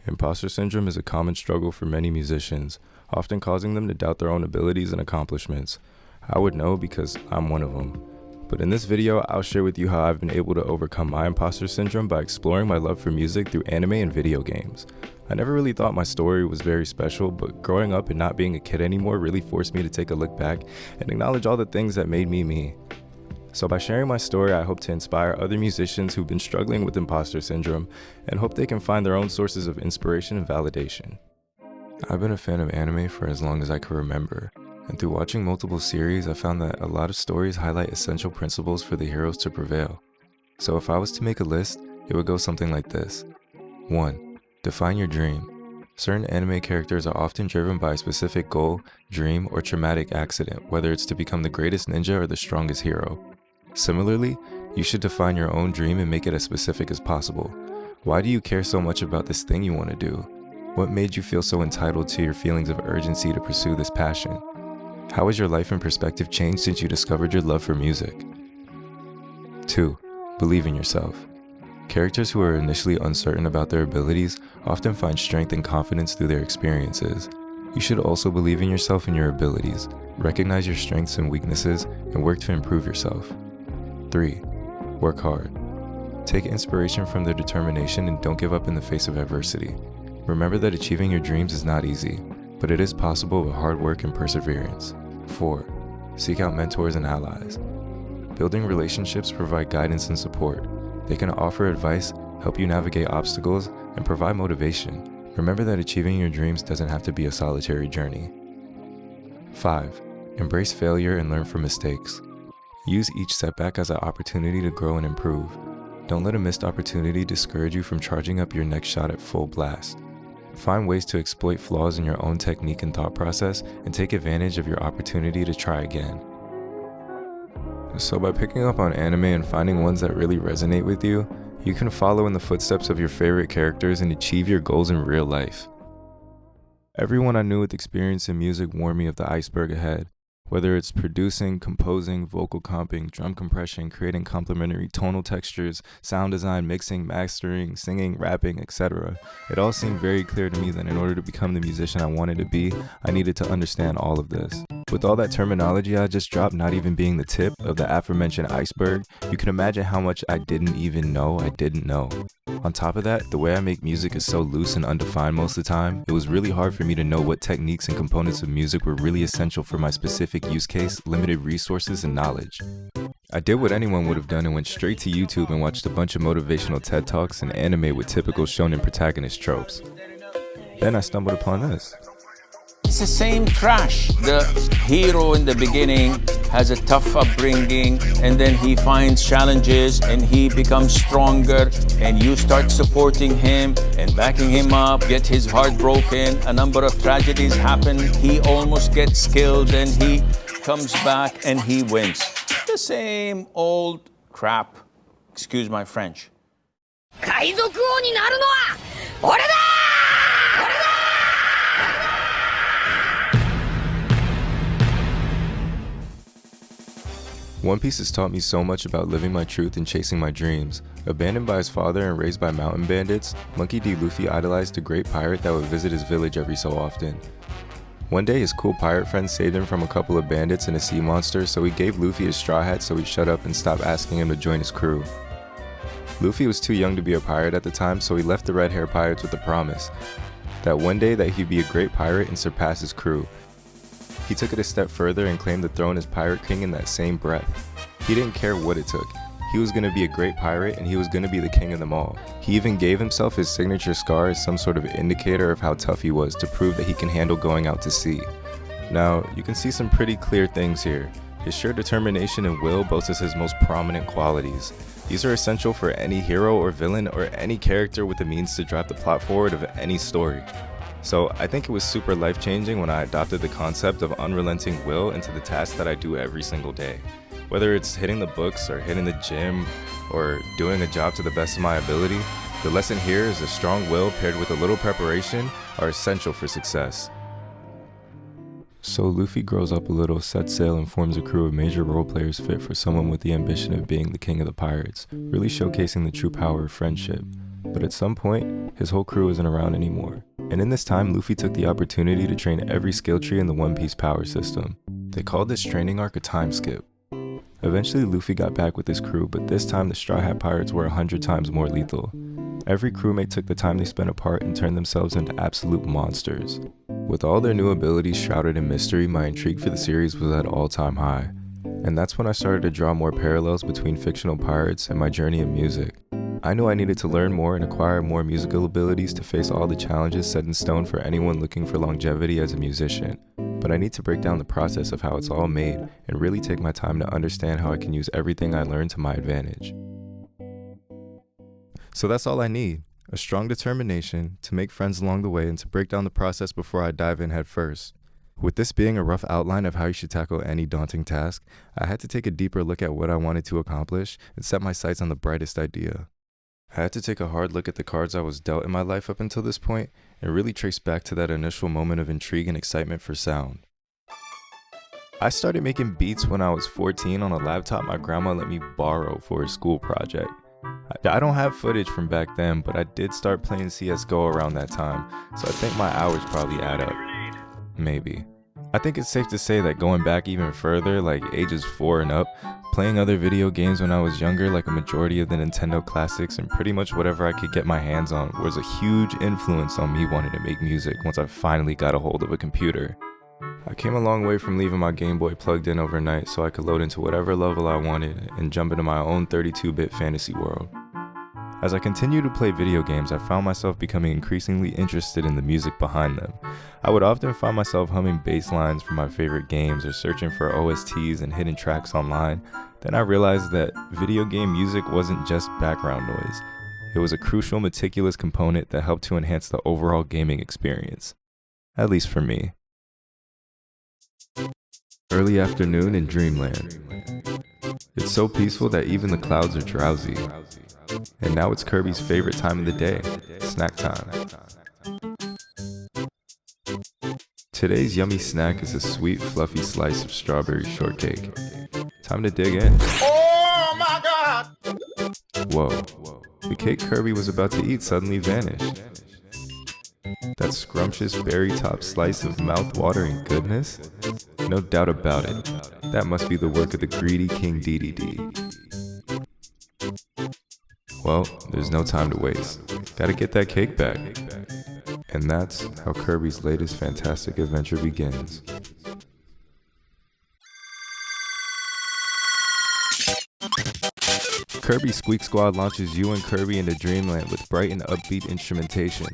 Imposter syndrome is a common struggle for many musicians, often causing them to doubt their own abilities and accomplishments. I would know because I'm one of them. But in this video, I'll share with you how I've been able to overcome my imposter syndrome by exploring my love for music through anime and video games. I never really thought my story was very special, but growing up and not being a kid anymore really forced me to take a look back and acknowledge all the things that made me me. So by sharing my story, I hope to inspire other musicians who've been struggling with imposter syndrome and hope they can find their own sources of inspiration and validation. I've been a fan of anime for as long as I can remember, and through watching multiple series, I found that a lot of stories highlight essential principles for the heroes to prevail. So if I was to make a list, it would go something like this. 1. Define your dream. Certain anime characters are often driven by a specific goal, dream, or traumatic accident, whether it's to become the greatest ninja or the strongest hero. Similarly, you should define your own dream and make it as specific as possible. Why do you care so much about this thing you want to do? What made you feel so entitled to your feelings of urgency to pursue this passion? How has your life and perspective changed since you discovered your love for music? 2. Believe in yourself. Characters who are initially uncertain about their abilities often find strength and confidence through their experiences. You should also believe in yourself and your abilities, recognize your strengths and weaknesses, and work to improve yourself. 3. Work hard. Take inspiration from their determination and don't give up in the face of adversity. Remember that achieving your dreams is not easy, but it is possible with hard work and perseverance. 4. Seek out mentors and allies. Building relationships provide guidance and support. They can offer advice, help you navigate obstacles, and provide motivation. Remember that achieving your dreams doesn't have to be a solitary journey. 5. Embrace failure and learn from mistakes. Use each setback as an opportunity to grow and improve. Don't let a missed opportunity discourage you from charging up your next shot at full blast. Find ways to exploit flaws in your own technique and thought process and take advantage of your opportunity to try again. So by picking up on anime and finding ones that really resonate with you, you can follow in the footsteps of your favorite characters and achieve your goals in real life. Everyone I knew with experience in music warned me of the iceberg ahead. Whether it's producing, composing, vocal comping, drum compression, creating complementary tonal textures, sound design, mixing, mastering, singing, rapping, etc. It all seemed very clear to me that in order to become the musician I wanted to be, I needed to understand all of this. With all that terminology I just dropped not even being the tip of the aforementioned iceberg, you can imagine how much I didn't even know I didn't know. On top of that, the way I make music is so loose and undefined most of the time, it was really hard for me to know what techniques and components of music were really essential for my specific use case, limited resources, and knowledge. I did what anyone would have done and went straight to YouTube and watched a bunch of motivational TED Talks and anime with typical shonen protagonist tropes. Then I stumbled upon this. It's the same trash. The hero in the beginning has a tough upbringing, and then he finds challenges and he becomes stronger, and you start supporting him and backing him up, get his heart broken, a number of tragedies happen, he almost gets killed, and he comes back and he wins. The same old crap. Excuse my French. 海賊王になるのは俺だ! One Piece has taught me so much about living my truth and chasing my dreams. Abandoned by his father and raised by mountain bandits, Monkey D. Luffy idolized a great pirate that would visit his village every so often. One day his cool pirate friend saved him from a couple of bandits and a sea monster, so he gave Luffy his straw hat so he'd shut up and stop asking him to join his crew. Luffy was too young to be a pirate at the time, so he left the red hair pirates with a promise that one day that he'd be a great pirate and surpass his crew. He took it a step further and claimed the throne as Pirate King in that same breath. He didn't care what it took. He was going to be a great pirate and he was going to be the king of them all. He even gave himself his signature scar as some sort of indicator of how tough he was to prove that he can handle going out to sea. Now, you can see some pretty clear things here. His sheer determination and will boast as his most prominent qualities. These are essential for any hero or villain or any character with the means to drive the plot forward of any story. So I think it was super life-changing when I adopted the concept of unrelenting will into the tasks that I do every single day. Whether it's hitting the books or hitting the gym or doing a job to the best of my ability, the lesson here is a strong will paired with a little preparation are essential for success. So Luffy grows up a little, sets sail, and forms a crew of major role players fit for someone with the ambition of being the king of the pirates, really showcasing the true power of friendship. But at some point, his whole crew isn't around anymore. And in this time, Luffy took the opportunity to train every skill tree in the One Piece power system. They called this training arc a time skip. Eventually, Luffy got back with his crew, but this time the Straw Hat Pirates were 100 times more lethal. Every crewmate took the time they spent apart and turned themselves into absolute monsters. With all their new abilities shrouded in mystery, my intrigue for the series was at all-time high. And that's when I started to draw more parallels between fictional pirates and my journey in music. I knew I needed to learn more and acquire more musical abilities to face all the challenges set in stone for anyone looking for longevity as a musician. But I need to break down the process of how it's all made and really take my time to understand how I can use everything I learned to my advantage. So that's all I need, a strong determination to make friends along the way and to break down the process before I dive in head first. With this being a rough outline of how you should tackle any daunting task, I had to take a deeper look at what I wanted to accomplish and set my sights on the brightest idea. I had to take a hard look at the cards I was dealt in my life up until this point and really trace back to that initial moment of intrigue and excitement for sound. I started making beats when I was 14 on a laptop my grandma let me borrow for a school project. I don't have footage from back then, but I did start playing CSGO around that time, so I think my hours probably add up. Maybe. I think it's safe to say that going back even further, like ages 4 and up, playing other video games when I was younger, like a majority of the Nintendo classics and pretty much whatever I could get my hands on, was a huge influence on me wanting to make music once I finally got a hold of a computer. I came a long way from leaving my Game Boy plugged in overnight so I could load into whatever level I wanted and jump into my own 32-bit fantasy world. As I continued to play video games, I found myself becoming increasingly interested in the music behind them. I would often find myself humming bass lines from my favorite games or searching for OSTs and hidden tracks online. Then I realized that video game music wasn't just background noise. It was a crucial, meticulous component that helped to enhance the overall gaming experience. At least for me. Early afternoon in Dreamland. It's so peaceful that even the clouds are drowsy. And now it's Kirby's favorite time of the day, snack time. Today's yummy snack is a sweet, fluffy slice of strawberry shortcake. Time to dig in. Oh my God! Whoa, the cake Kirby was about to eat suddenly vanished. That scrumptious berry-topped slice of mouth-watering goodness? No doubt about it. That must be the work of the greedy King DDD. Well, there's no time to waste. Gotta get that cake back. And that's how Kirby's latest fantastic adventure begins. Kirby Squeak Squad launches you and Kirby into Dreamland with bright and upbeat instrumentation.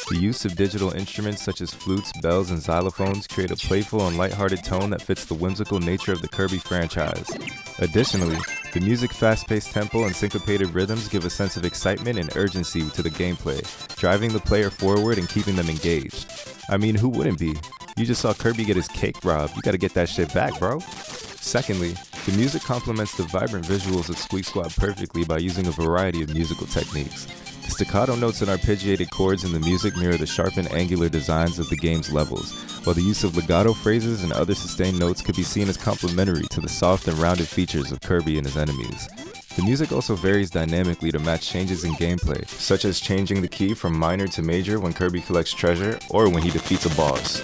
The use of digital instruments such as flutes, bells, and xylophones create a playful and lighthearted tone that fits the whimsical nature of the Kirby franchise. Additionally, the music's fast-paced tempo and syncopated rhythms give a sense of excitement and urgency to the gameplay, driving the player forward and keeping them engaged. I mean, who wouldn't be? You just saw Kirby get his cake robbed, you gotta get that shit back, bro. Secondly, the music complements the vibrant visuals of Squeak Squad perfectly by using a variety of musical techniques. The staccato notes and arpeggiated chords in the music mirror the sharp and angular designs of the game's levels, while the use of legato phrases and other sustained notes could be seen as complementary to the soft and rounded features of Kirby and his enemies. The music also varies dynamically to match changes in gameplay, such as changing the key from minor to major when Kirby collects treasure or when he defeats a boss.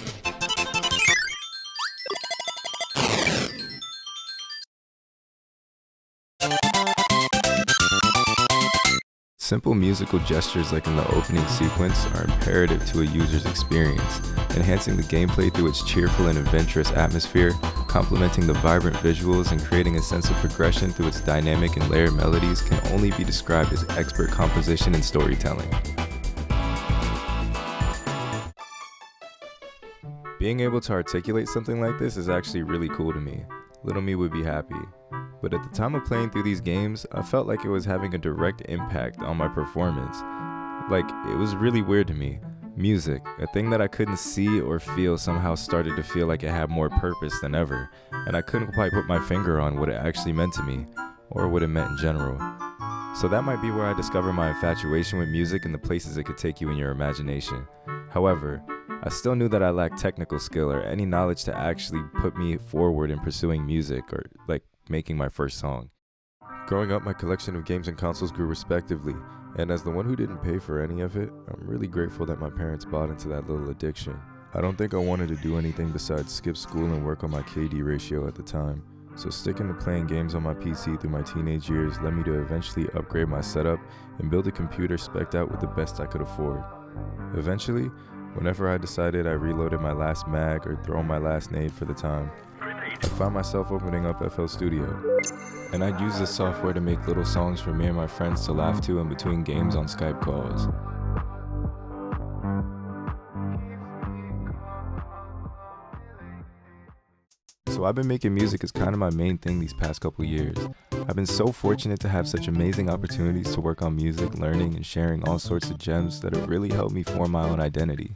Simple musical gestures like in the opening sequence are imperative to a user's experience, enhancing the gameplay through its cheerful and adventurous atmosphere, complementing the vibrant visuals and creating a sense of progression through its dynamic and layered melodies can only be described as expert composition and storytelling. Being able to articulate something like this is actually really cool to me. Little me would be happy. But at the time of playing through these games, I felt like it was having a direct impact on my performance. Like, it was really weird to me. Music, a thing that I couldn't see or feel, somehow started to feel like it had more purpose than ever, and I couldn't quite put my finger on what it actually meant to me, or what it meant in general. So that might be where I discovered my infatuation with music and the places it could take you in your imagination. However, I still knew that I lacked technical skill or any knowledge to actually put me forward in pursuing music or, making my first song. Growing up, my collection of games and consoles grew respectively, And as the one who didn't pay for any of it, I'm really grateful that my parents bought into that little addiction. I don't think I wanted to do anything besides skip school and work on my KD ratio at the time. So sticking to playing games on my PC through my teenage years led me to eventually upgrade my setup and build a computer spec'd out with the best I could afford. Eventually, whenever I decided I reloaded my last mag or thrown my last nade for the time, I found myself opening up FL Studio. And I'd use this software to make little songs for me and my friends to laugh to in between games on Skype calls. So I've been making music as kind of my main thing these past couple years. I've been so fortunate to have such amazing opportunities to work on music, learning, and sharing all sorts of gems that have really helped me form my own identity.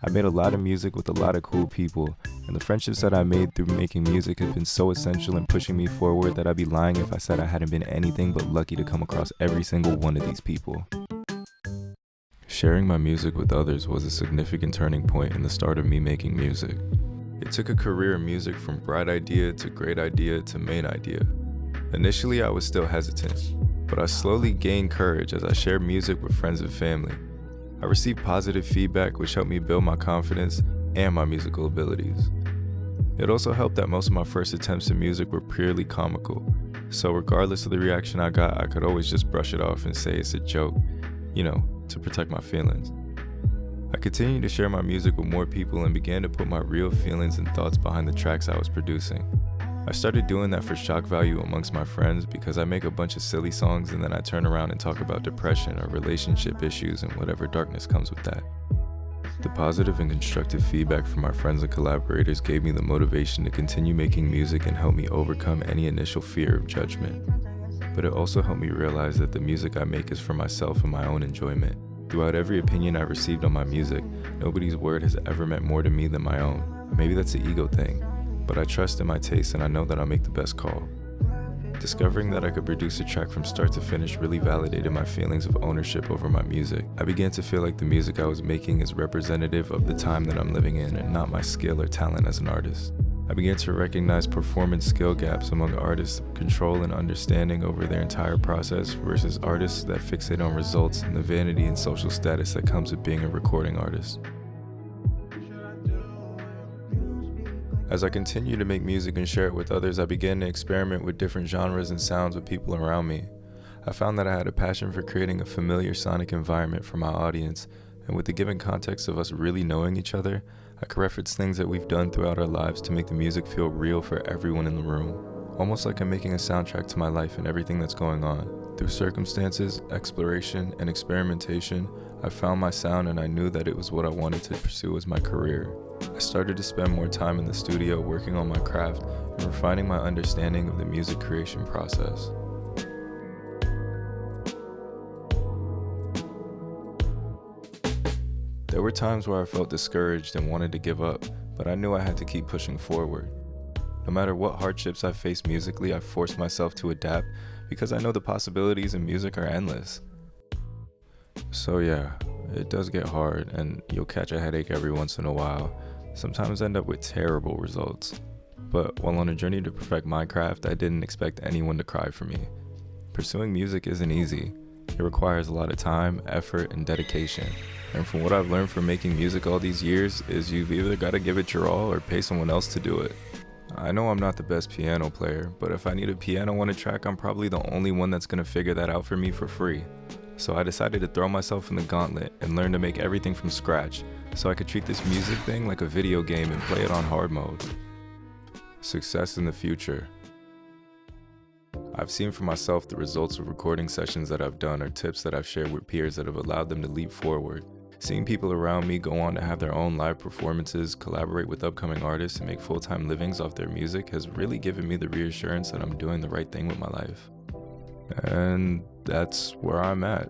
I made a lot of music with a lot of cool people, and the friendships that I made through making music have been so essential in pushing me forward that I'd be lying if I said I hadn't been anything but lucky to come across every single one of these people. Sharing my music with others was a significant turning point in the start of me making music. It took a career in music from bright idea to great idea to main idea. Initially, I was still hesitant, but I slowly gained courage as I shared music with friends and family. I received positive feedback which helped me build my confidence and my musical abilities. It also helped that most of my first attempts at music were purely comical, so regardless of the reaction I got, I could always just brush it off and say it's a joke, to protect my feelings. I continued to share my music with more people and began to put my real feelings and thoughts behind the tracks I was producing. I started doing that for shock value amongst my friends because I make a bunch of silly songs and then I turn around and talk about depression or relationship issues and whatever darkness comes with that. The positive and constructive feedback from my friends and collaborators gave me the motivation to continue making music and help me overcome any initial fear of judgment. But it also helped me realize that the music I make is for myself and my own enjoyment. Throughout every opinion I've received on my music, nobody's word has ever meant more to me than my own. Maybe that's an ego thing, but I trust in my taste and I know that I'll make the best call. Discovering that I could produce a track from start to finish really validated my feelings of ownership over my music. I began to feel like the music I was making is representative of the time that I'm living in and not my skill or talent as an artist. I began to recognize performance skill gaps among artists with control and understanding over their entire process versus artists that fixate on results and the vanity and social status that comes with being a recording artist. As I continued to make music and share it with others, I began to experiment with different genres and sounds with people around me. I found that I had a passion for creating a familiar sonic environment for my audience, and with the given context of us really knowing each other, I could reference things that we've done throughout our lives to make the music feel real for everyone in the room. Almost like I'm making a soundtrack to my life and everything that's going on. Through circumstances, exploration, and experimentation, I found my sound and I knew that it was what I wanted to pursue as my career. I started to spend more time in the studio working on my craft and refining my understanding of the music creation process. There were times where I felt discouraged and wanted to give up, but I knew I had to keep pushing forward. No matter what hardships I faced musically, I forced myself to adapt because I know the possibilities in music are endless. So yeah, it does get hard and you'll catch a headache every once in a while, sometimes end up with terrible results. But while on a journey to perfect my craft, I didn't expect anyone to cry for me. Pursuing music isn't easy. It requires a lot of time, effort, and dedication. And from what I've learned from making music all these years is you've either got to give it your all or pay someone else to do it. I know I'm not the best piano player, but if I need a piano on a track, I'm probably the only one that's going to figure that out for me for free. So I decided to throw myself in the gauntlet and learn to make everything from scratch so I could treat this music thing like a video game and play it on hard mode. Success in the future. I've seen for myself the results of recording sessions that I've done or tips that I've shared with peers that have allowed them to leap forward. Seeing people around me go on to have their own live performances, collaborate with upcoming artists, and make full-time livings off their music has really given me the reassurance that I'm doing the right thing with my life. And that's where I'm at.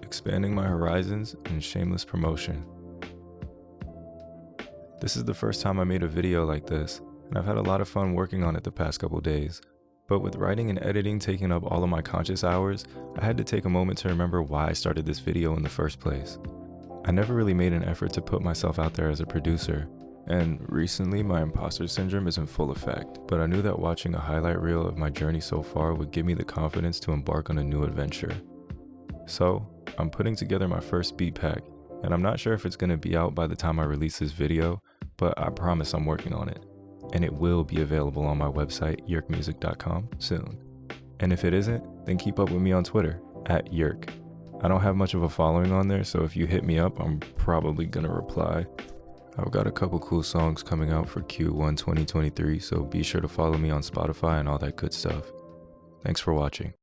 Expanding my horizons and shameless promotion. This is the first time I made a video like this, and I've had a lot of fun working on it the past couple days. But with writing and editing taking up all of my conscious hours, I had to take a moment to remember why I started this video in the first place. I never really made an effort to put myself out there as a producer, and recently my imposter syndrome is in full effect, but I knew that watching a highlight reel of my journey so far would give me the confidence to embark on a new adventure. So, I'm putting together my first beat pack, and I'm not sure if it's going to be out by the time I release this video, but I promise I'm working on it. And it will be available on my website, yerkmusic.com, soon. And if it isn't, then keep up with me on Twitter, @yerk. I don't have much of a following on there, so if you hit me up, I'm probably gonna reply. I've got a couple cool songs coming out for Q1 2023, so be sure to follow me on Spotify and all that good stuff. Thanks for watching.